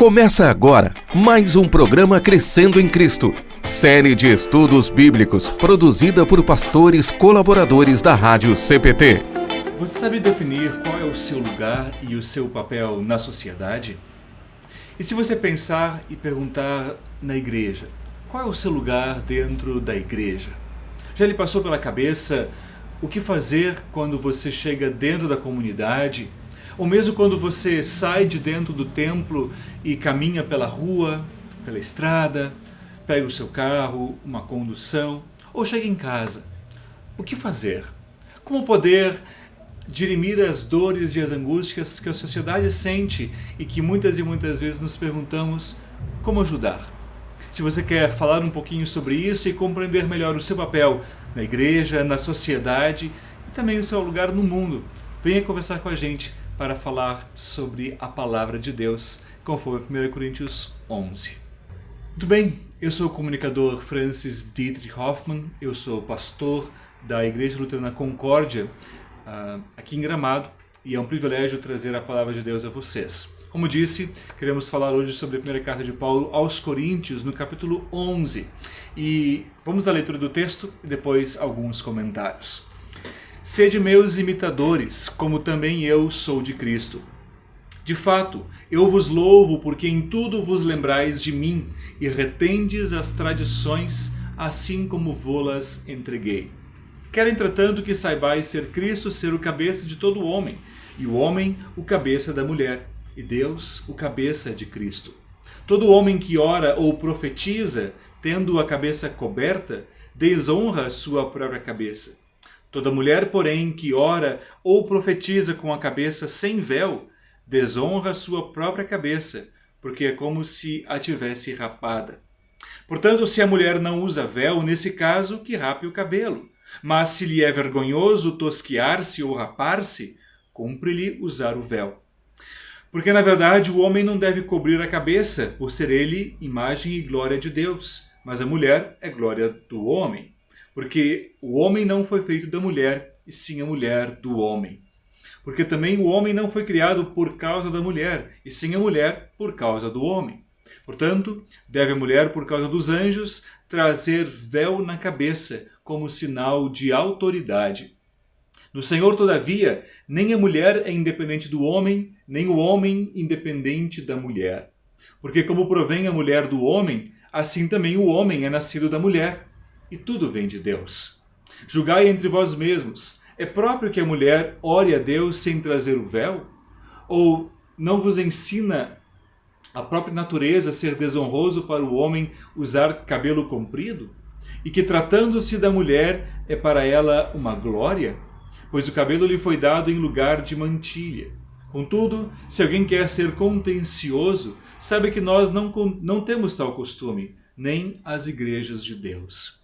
Começa agora mais um programa Crescendo em Cristo, série de estudos bíblicos produzida por pastores colaboradores da Rádio CPT. Você sabe definir qual é o seu lugar e o seu papel na sociedade? E se você pensar e perguntar na igreja, qual é o seu lugar dentro da igreja? Já lhe passou pela cabeça o que fazer quando você chega dentro da comunidade? Ou mesmo quando você sai de dentro do templo e caminha pela rua, pela estrada, pega o seu carro, uma condução, ou chega em casa. O que fazer? Como poder dirimir as dores e as angústias que a sociedade sente e que muitas e muitas vezes nos perguntamos como ajudar? Se você quer falar um pouquinho sobre isso e compreender melhor o seu papel na igreja, na sociedade e também o seu lugar no mundo, venha conversar com a gente para falar sobre a palavra de Deus, conforme 1 Coríntios 11. Muito bem, eu sou o comunicador Francis Dietrich Hoffmann, eu sou pastor da Igreja Luterana Concórdia, aqui em Gramado, e é um privilégio trazer a palavra de Deus a vocês. Como disse, queremos falar hoje sobre a primeira carta de Paulo aos Coríntios, no capítulo 11. E vamos à leitura do texto e depois alguns comentários. Sede meus imitadores, como também eu sou de Cristo. De fato, eu vos louvo porque em tudo vos lembrais de mim e retendes as tradições, assim como vô-las entreguei. Quero, entretanto, que saibais ser Cristo ser o cabeça de todo homem, e o homem o cabeça da mulher, e Deus o cabeça de Cristo. Todo homem que ora ou profetiza, tendo a cabeça coberta, desonra a sua própria cabeça. Toda mulher, porém, que ora ou profetiza com a cabeça sem véu, desonra a sua própria cabeça, porque é como se a tivesse rapada. Portanto, se a mulher não usa véu, nesse caso, que rape o cabelo. Mas se lhe é vergonhoso tosquiar-se ou rapar-se, cumpre-lhe usar o véu. Porque, na verdade, o homem não deve cobrir a cabeça, por ser ele imagem e glória de Deus, mas a mulher é glória do homem. Porque o homem não foi feito da mulher, e sim a mulher do homem. Porque também o homem não foi criado por causa da mulher, e sim a mulher por causa do homem. Portanto, deve a mulher, por causa dos anjos, trazer véu na cabeça, como sinal de autoridade. No Senhor, todavia, nem a mulher é independente do homem, nem o homem independente da mulher. Porque como provém a mulher do homem, assim também o homem é nascido da mulher. E tudo vem de Deus. Julgai entre vós mesmos. É próprio que a mulher ore a Deus sem trazer o véu? Ou não vos ensina a própria natureza ser desonroso para o homem usar cabelo comprido? E que tratando-se da mulher é para ela uma glória? Pois o cabelo lhe foi dado em lugar de mantilha. Contudo, se alguém quer ser contencioso, sabe que nós não temos tal costume, nem as igrejas de Deus.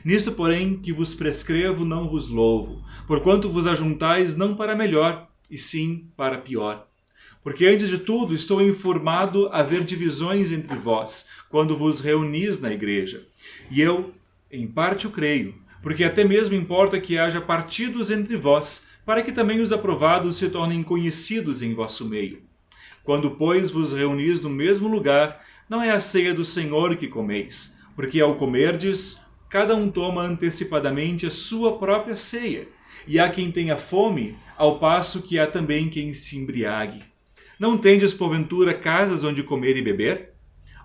Nisto, porém, que vos prescrevo, não vos louvo, porquanto vos ajuntais não para melhor, e sim para pior. Porque antes de tudo estou informado haver divisões entre vós, quando vos reunis na igreja. E eu, em parte, o creio, porque até mesmo importa que haja partidos entre vós, para que também os aprovados se tornem conhecidos em vosso meio. Quando, pois, vos reunis no mesmo lugar, não é a ceia do Senhor que comeis, porque ao comerdes, cada um toma antecipadamente a sua própria ceia, e há quem tenha fome, ao passo que há também quem se embriague. Não tendes, porventura, casas onde comer e beber?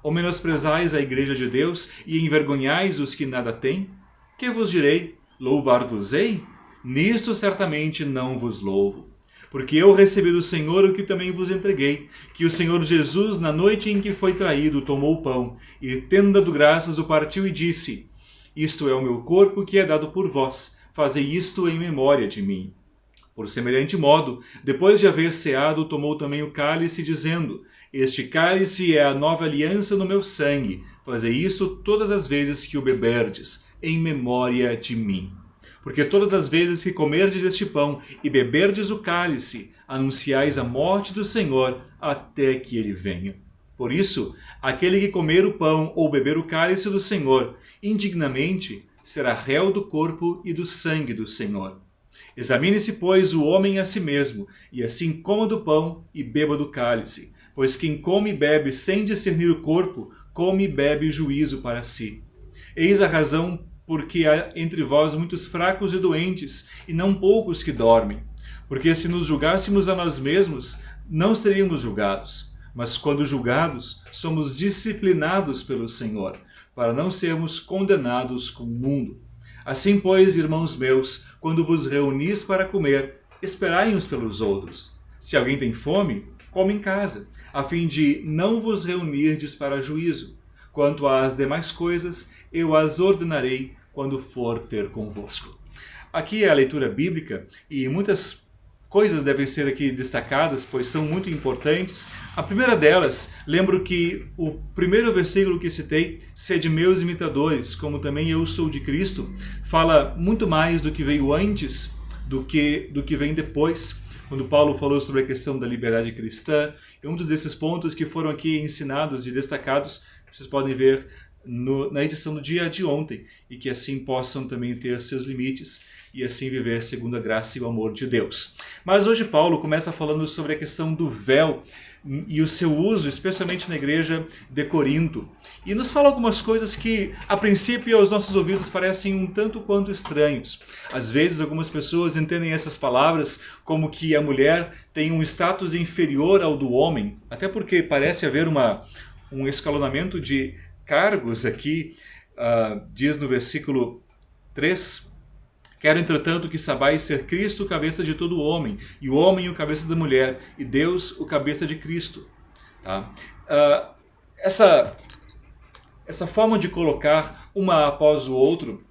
Ou menosprezais a igreja de Deus e envergonhais os que nada têm? Que vos direi? Louvar-vos-ei? Nisto certamente não vos louvo. Porque eu recebi do Senhor o que também vos entreguei, que o Senhor Jesus, na noite em que foi traído, tomou o pão, e tendo dado graças, o partiu e disse: Isto é o meu corpo que é dado por vós, fazei isto em memória de mim. Por semelhante modo, depois de haver ceado, tomou também o cálice, dizendo: Este cálice é a nova aliança no meu sangue, fazei isso todas as vezes que o beberdes, em memória de mim. Porque todas as vezes que comerdes este pão e beberdes o cálice, anunciais a morte do Senhor até que ele venha. Por isso, aquele que comer o pão ou beber o cálice do Senhor, indignamente, será réu do corpo e do sangue do Senhor. Examine-se, pois, o homem a si mesmo, e assim coma do pão e beba do cálice, Pois quem come e bebe sem discernir o corpo, come e bebe juízo para si. Eis a razão porque há entre vós muitos fracos e doentes, e não poucos que dormem. Porque se nos julgássemos a nós mesmos, não seríamos julgados. Mas quando julgados, somos disciplinados pelo Senhor, para não sermos condenados com o mundo. Assim, pois, irmãos meus, quando vos reunis para comer, esperai uns pelos outros. Se alguém tem fome, come em casa, a fim de não vos reunirdes para juízo. Quanto às demais coisas, eu as ordenarei quando for ter convosco. Aqui é a leitura bíblica e muitas coisas devem ser aqui destacadas, pois são muito importantes. A primeira delas, lembro que o primeiro versículo que citei, sede meus imitadores, como também eu sou de Cristo, fala muito mais do que veio antes do que vem depois. Quando Paulo falou sobre a questão da liberdade cristã, e um desses pontos que foram aqui ensinados e destacados, vocês podem ver na edição do dia de ontem, e que assim possam também ter seus limites e assim viver segundo a graça e o amor de Deus. Mas hoje Paulo começa falando sobre a questão do véu e o seu uso, especialmente na igreja de Corinto. E nos fala algumas coisas que, a princípio, aos nossos ouvidos parecem um tanto quanto estranhos. Às vezes, algumas pessoas entendem essas palavras como que a mulher tem um status inferior ao do homem, até porque parece haver um escalonamento de cargos aqui, diz no versículo 3, quero, entretanto, que sabais ser Cristo o cabeça de todo homem, e o homem o cabeça da mulher, e Deus o cabeça de Cristo. Tá? Essa forma de colocar uma após o outro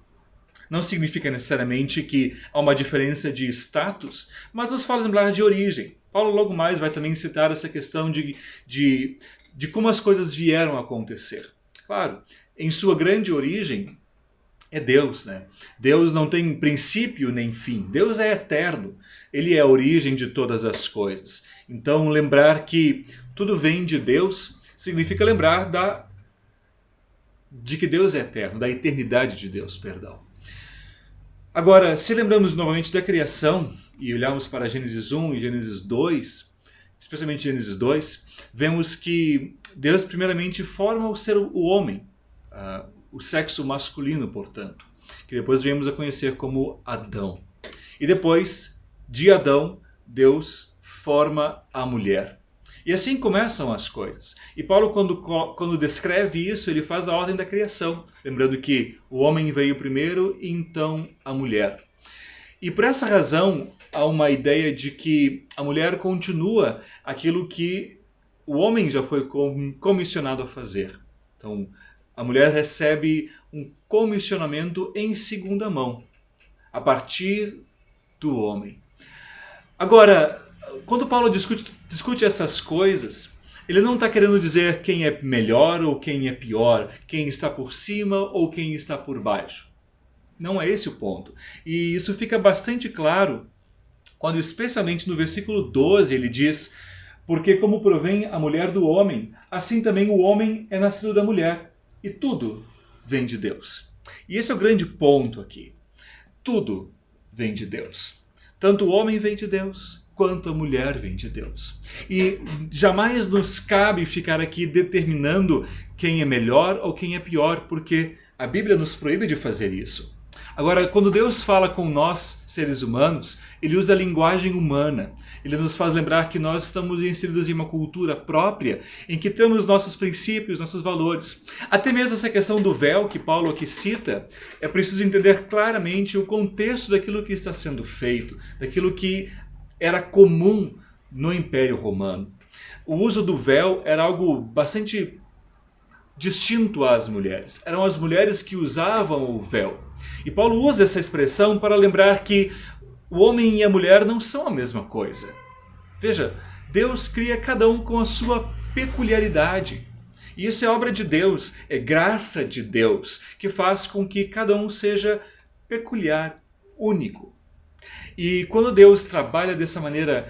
não significa necessariamente que há uma diferença de status, mas nos faz lembrar de origem. Paulo logo mais vai também citar essa questão de como as coisas vieram a acontecer. Claro, em sua grande origem é Deus, né? Deus não tem princípio nem fim. Deus é eterno. Ele é a origem de todas as coisas. Então, lembrar que tudo vem de Deus significa lembrar de que Deus é eterno, da eternidade de Deus, perdão. Agora, se lembramos novamente da criação e olharmos para Gênesis 1 e Gênesis 2, especialmente Gênesis 2, vemos que Deus primeiramente forma o homem, o sexo masculino, portanto, que depois viemos a conhecer como Adão. E depois de Adão, Deus forma a mulher. E assim começam as coisas. E Paulo, quando descreve isso, ele faz a ordem da criação, lembrando que o homem veio primeiro e então a mulher. E por essa razão, há uma ideia de que a mulher continua aquilo que o homem já foi comissionado a fazer. Então, a mulher recebe um comissionamento em segunda mão, a partir do homem. Agora, quando Paulo discute essas coisas, ele não está querendo dizer quem é melhor ou quem é pior, quem está por cima ou quem está por baixo. Não é esse o ponto. E isso fica bastante claro quando, especialmente no versículo 12, ele diz: porque como provém a mulher do homem, assim também o homem é nascido da mulher. E tudo vem de Deus. E esse é o grande ponto aqui. Tudo vem de Deus. Tanto o homem vem de Deus, quanto a mulher vem de Deus. E jamais nos cabe ficar aqui determinando quem é melhor ou quem é pior, porque a Bíblia nos proíbe de fazer isso. Agora, quando Deus fala com nós, seres humanos, Ele usa a linguagem humana. Ele nos faz lembrar que nós estamos inseridos em uma cultura própria, em que temos nossos princípios, nossos valores. Até mesmo essa questão do véu que Paulo aqui cita, é preciso entender claramente o contexto daquilo que está sendo feito, daquilo que era comum no Império Romano. O uso do véu era algo bastante distinto às mulheres. Eram as mulheres que usavam o véu. E Paulo usa essa expressão para lembrar que o homem e a mulher não são a mesma coisa. Veja, Deus cria cada um com a sua peculiaridade. E isso é obra de Deus, é graça de Deus, que faz com que cada um seja peculiar, único. E quando Deus trabalha dessa maneira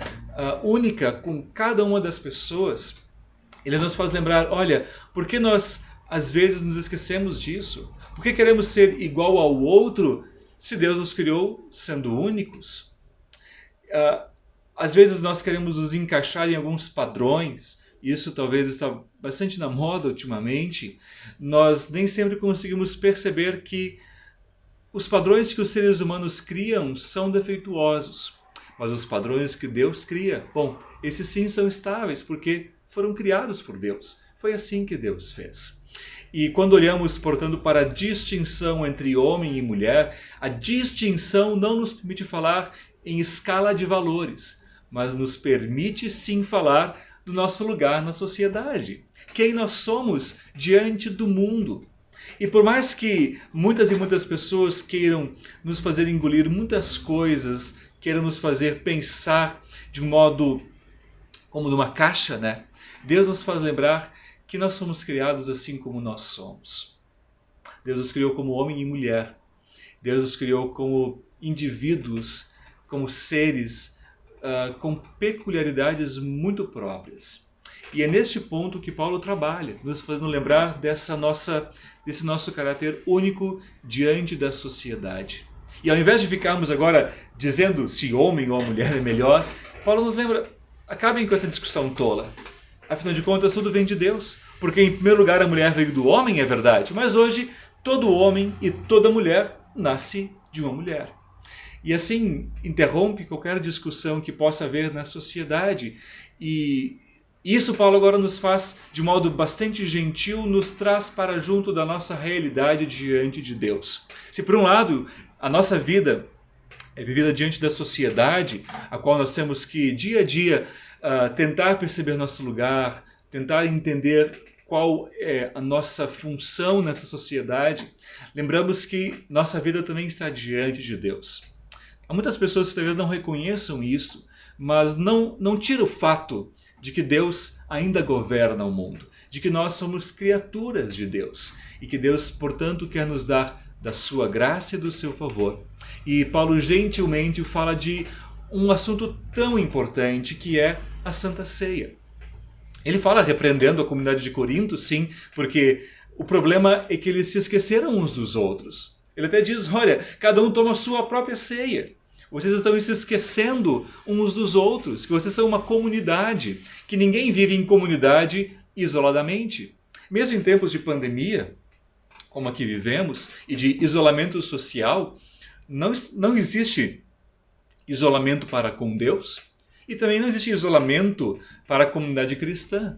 única com cada uma das pessoas, Ele nos faz lembrar, olha, por que nós às vezes nos esquecemos disso? Por que queremos ser igual ao outro se Deus nos criou sendo únicos? Às vezes nós queremos nos encaixar em alguns padrões, isso talvez está bastante na moda ultimamente, nós nem sempre conseguimos perceber que os padrões que os seres humanos criam são defeituosos, mas os padrões que Deus cria, bom, esses sim são estáveis, porque foram criados por Deus. Foi assim que Deus fez. E quando olhamos, portanto, para a distinção entre homem e mulher, a distinção não nos permite falar em escala de valores, mas nos permite sim falar do nosso lugar na sociedade. Quem nós somos diante do mundo. E por mais que muitas e muitas pessoas queiram nos fazer engolir muitas coisas, queiram nos fazer pensar de um modo como numa caixa, né? Deus nos faz lembrar que nós somos criados assim como nós somos. Deus nos criou como homem e mulher. Deus nos criou como indivíduos, como seres com peculiaridades muito próprias. E é neste ponto que Paulo trabalha, nos fazendo lembrar desse nosso caráter único diante da sociedade. E ao invés de ficarmos agora dizendo se homem ou mulher é melhor, Paulo nos lembra, acabem com essa discussão tola. Afinal de contas, tudo vem de Deus. Porque em primeiro lugar a mulher veio do homem, é verdade. Mas hoje, todo homem e toda mulher nasce de uma mulher. E assim, interrompe qualquer discussão que possa haver na sociedade. E isso Paulo agora nos faz, de modo bastante gentil, nos traz para junto da nossa realidade diante de Deus. Se por um lado, a nossa vida é vivida diante da sociedade, a qual nós temos que, dia a dia, tentar perceber nosso lugar, tentar entender qual é a nossa função nessa sociedade, lembramos que nossa vida também está diante de Deus. Há muitas pessoas que talvez não reconheçam isso, mas não tira o fato de que Deus ainda governa o mundo, de que nós somos criaturas de Deus e que Deus, portanto, quer nos dar da sua graça e do seu favor. E Paulo gentilmente fala de um assunto tão importante que é a Santa Ceia. Ele fala repreendendo a comunidade de Corinto, sim, porque o problema é que eles se esqueceram uns dos outros. Ele até diz, olha, cada um toma a sua própria ceia. Vocês estão se esquecendo uns dos outros, que vocês são uma comunidade, que ninguém vive em comunidade isoladamente. Mesmo em tempos de pandemia, como aqui vivemos, e de isolamento social, não existe isolamento para com Deus e também não existe isolamento para a comunidade cristã.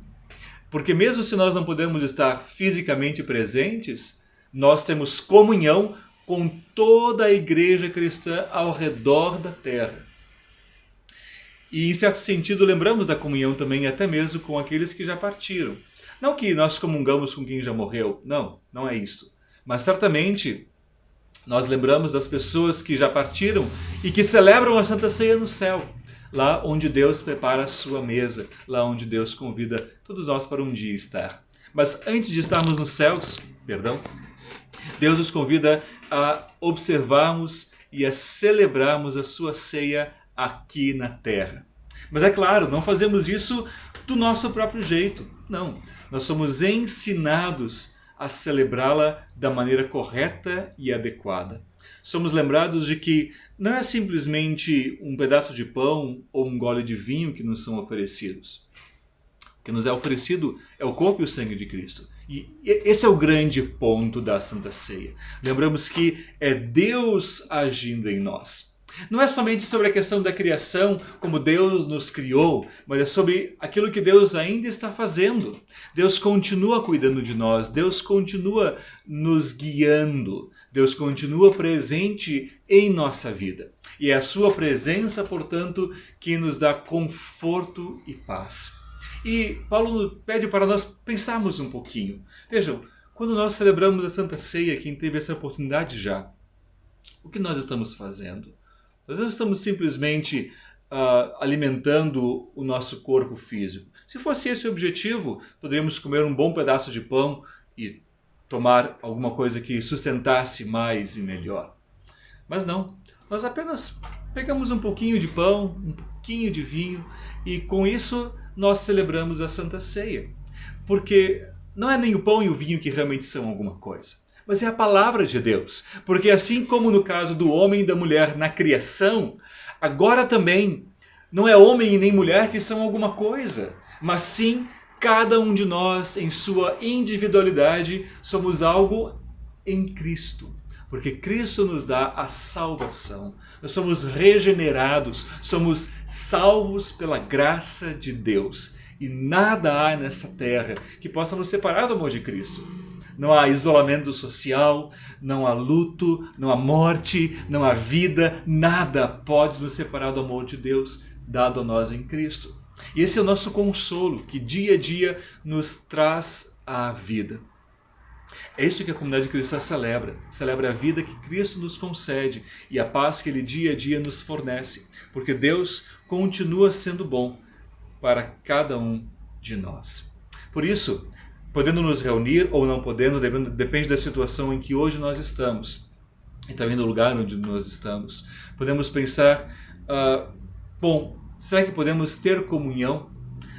Porque mesmo se nós não podemos estar fisicamente presentes, nós temos comunhão com toda a igreja cristã ao redor da terra. E em certo sentido lembramos da comunhão também até mesmo com aqueles que já partiram. Não que nós comungamos com quem já morreu, não é isso. Mas certamente nós lembramos das pessoas que já partiram e que celebram a Santa Ceia no céu, lá onde Deus prepara a sua mesa, lá onde Deus convida todos nós para um dia estar. Mas antes de estarmos nos céus, Deus nos convida a observarmos e a celebrarmos a sua ceia aqui na terra. Mas é claro, não fazemos isso do nosso próprio jeito, não. Nós somos ensinados a celebrá-la da maneira correta e adequada. Somos lembrados de que não é simplesmente um pedaço de pão ou um gole de vinho que nos são oferecidos. O que nos é oferecido é o corpo e o sangue de Cristo. E esse é o grande ponto da Santa Ceia. Lembramos que é Deus agindo em nós. Não é somente sobre a questão da criação, como Deus nos criou, mas é sobre aquilo que Deus ainda está fazendo. Deus continua cuidando de nós, Deus continua nos guiando, Deus continua presente em nossa vida. E é a sua presença, portanto, que nos dá conforto e paz. E Paulo pede para nós pensarmos um pouquinho. Vejam, quando nós celebramos a Santa Ceia, quem teve essa oportunidade já, o que nós estamos fazendo? Nós não estamos simplesmente alimentando o nosso corpo físico. Se fosse esse o objetivo, poderíamos comer um bom pedaço de pão e tomar alguma coisa que sustentasse mais e melhor. Mas não, nós apenas pegamos um pouquinho de pão, um pouquinho de vinho e com isso nós celebramos a Santa Ceia. Porque não é nem o pão e o vinho que realmente são alguma coisa. Mas é a palavra de Deus. Porque assim como no caso do homem e da mulher na criação, agora também não é homem e nem mulher que são alguma coisa, mas sim Cada um de nós, em sua individualidade, somos algo em Cristo. Porque Cristo nos dá a salvação. Nós somos regenerados, somos salvos pela graça de Deus. E nada há nessa terra que possa nos separar do amor de Cristo. Não há isolamento social, não há luto, não há morte, não há vida. Nada pode nos separar do amor de Deus dado a nós em Cristo. E esse é o nosso consolo, que dia a dia nos traz a vida. É isso que a comunidade cristã celebra. Celebra a vida que Cristo nos concede e a paz que Ele dia a dia nos fornece. Porque Deus continua sendo bom para cada um de nós. Por isso, podendo nos reunir ou não podendo, depende da situação em que hoje nós estamos e também do lugar onde nós estamos, podemos pensar, será que podemos ter comunhão?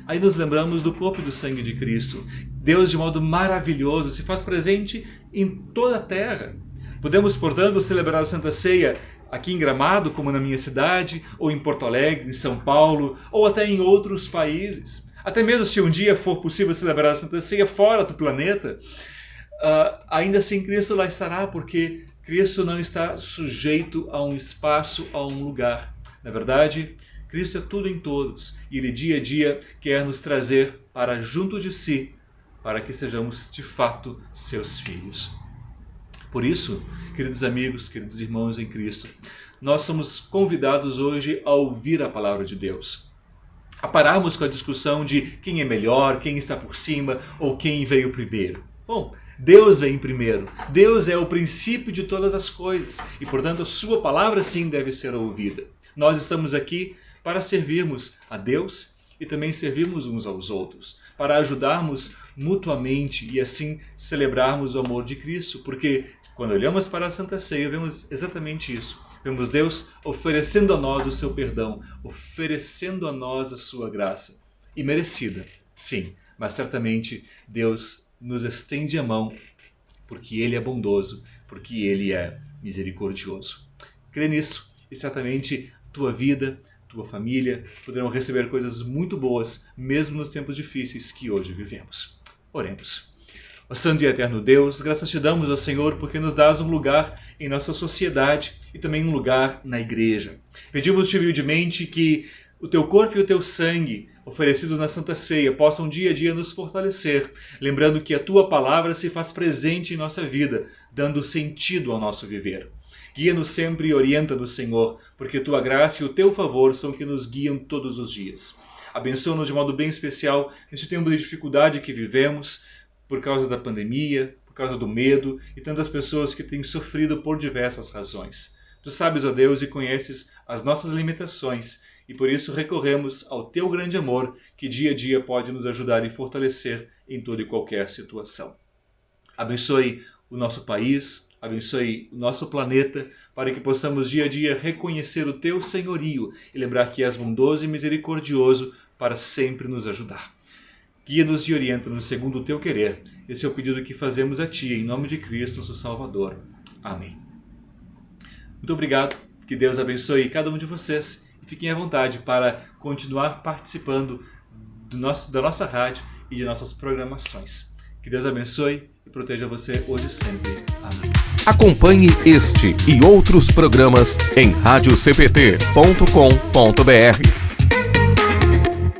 Aí nos lembramos do corpo e do sangue de Cristo. Deus, de modo maravilhoso, se faz presente em toda a terra. Podemos, portanto, celebrar a Santa Ceia aqui em Gramado, como na minha cidade, ou em Porto Alegre, em São Paulo, ou até em outros países. Até mesmo se um dia for possível celebrar a Santa Ceia fora do planeta, ainda assim Cristo lá estará, porque Cristo não está sujeito a um espaço, a um lugar. Na verdade, Cristo é tudo em todos, e Ele dia a dia quer nos trazer para junto de si, para que sejamos de fato seus filhos. Por isso, queridos amigos, queridos irmãos em Cristo, nós somos convidados hoje a ouvir a palavra de Deus. A pararmos com a discussão de quem é melhor, quem está por cima ou quem veio primeiro. Bom, Deus vem primeiro. Deus é o princípio de todas as coisas e, portanto, a sua palavra sim deve ser ouvida. Nós estamos aqui para servirmos a Deus e também servirmos uns aos outros, para ajudarmos mutuamente e assim celebrarmos o amor de Cristo, porque quando olhamos para a Santa Ceia, vemos exatamente isso. Vemos Deus oferecendo a nós o seu perdão, oferecendo a nós a sua graça. E merecida, sim, mas certamente Deus nos estende a mão, porque Ele é bondoso, porque Ele é misericordioso. Crê nisso e certamente tua vida, tua família poderão receber coisas muito boas, mesmo nos tempos difíceis que hoje vivemos. Oremos. Ó Santo e Eterno Deus, graças te damos, ó Senhor, porque nos dás um lugar em nossa sociedade e também um lugar na igreja. Pedimos-te humildemente que o teu corpo e o teu sangue, oferecidos na Santa Ceia, possam dia a dia nos fortalecer, lembrando que a tua palavra se faz presente em nossa vida, dando sentido ao nosso viver. Guia-nos sempre e orienta-nos, Senhor, porque tua graça e o teu favor são que nos guiam todos os dias. Abençoa-nos de modo bem especial neste tempo de dificuldade que vivemos, por causa da pandemia, por causa do medo e tantas pessoas que têm sofrido por diversas razões. Tu sabes, ó Deus, e conheces as nossas limitações, e por isso recorremos ao teu grande amor, que dia a dia pode nos ajudar e fortalecer em toda e qualquer situação. Abençoe o nosso país, abençoe o nosso planeta, para que possamos dia a dia reconhecer o teu senhorio e lembrar que és bondoso e misericordioso para sempre nos ajudar. Guia-nos e orienta-nos segundo o teu querer. Esse é o pedido que fazemos a ti, em nome de Cristo, nosso Salvador. Amém. Muito obrigado, que Deus abençoe cada um de vocês e fiquem à vontade para continuar participando da nossa rádio e de nossas programações. Que Deus abençoe e proteja você hoje e sempre. Amém. Acompanhe este e outros programas em radiocpt.com.br.